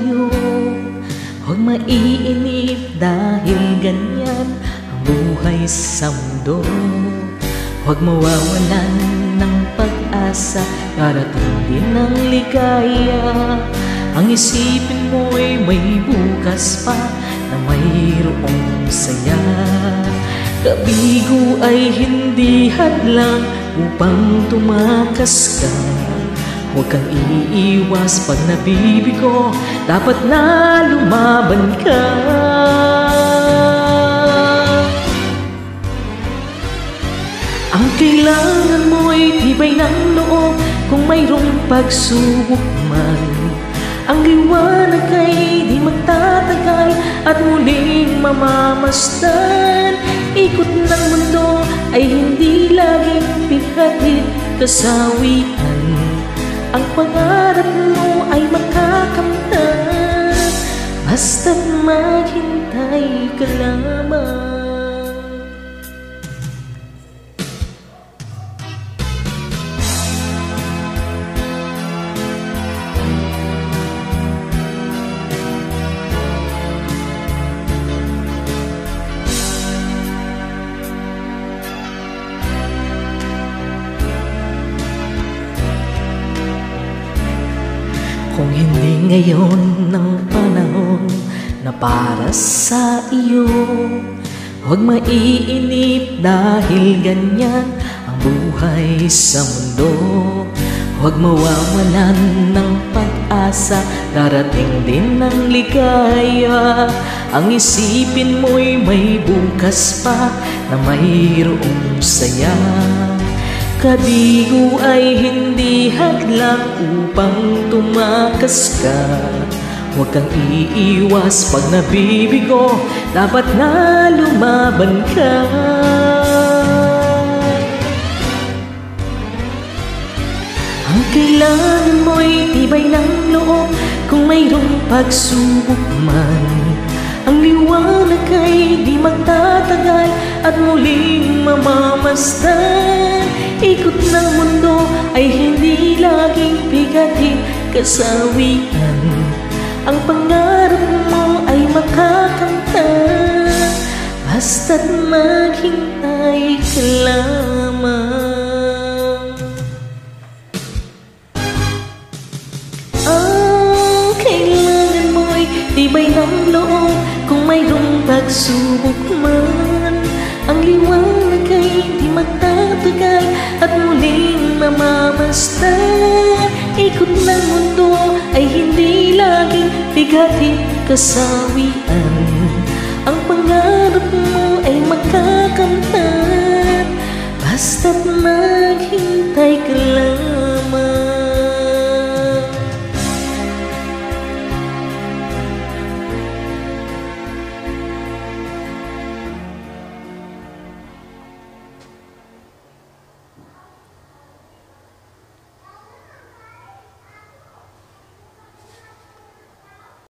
iyo. Huwag maiinip dahil ganyan ang buhay sa mundo. Huwag mawawalan ng pag-asa, darating din ang ligaya. Ang isipin mo'y may bukas pa na mayroong saya. Kabigo ay hindi hadlang upang tumakas ka. Huwag kang iiwas pag nabibigo, dapat na lumaban ka. Ang kailangan mo'y tibay ng loob kung mayroong pagsubok man. Ang liwanag ay di magtatagal at muling mamamasdan. Ikot ng mundo ay hindi laging pihatid kasawian. Ang pangarap mo ay makakamtan, basta't maghintay ka lamang. Kung hindi ngayon ng panahon na para sa iyo, huwag maiinip dahil ganyan ang buhay sa mundo. Huwag mawawalan ng pag-asa, darating din ang ligaya. Ang isipin mo'y may bukas pa na mayroong saya. Kabigo ay hindi hadlang upang tumakas ka. Huwag kang iiwas pag nabibigo, dapat na lumaban ka. Ang kailangan mo'y tibay ng loob kung mayroong pagsubok man. Ang liwanag ay di magtatagal at muling mamamasdan. Ikot ng mundo ay hindi laging bigatin kasawian. Ang pangarap mo ay makakamtan, basta't maghintay ka lamang. Ang kailangan mo'y tibay ng loob kung mayroong pagsubok man. Ang liwanag ay di magtatagal at muling mamamasdan. Ikot ng mundo ay hindi laging bigatin kasawian.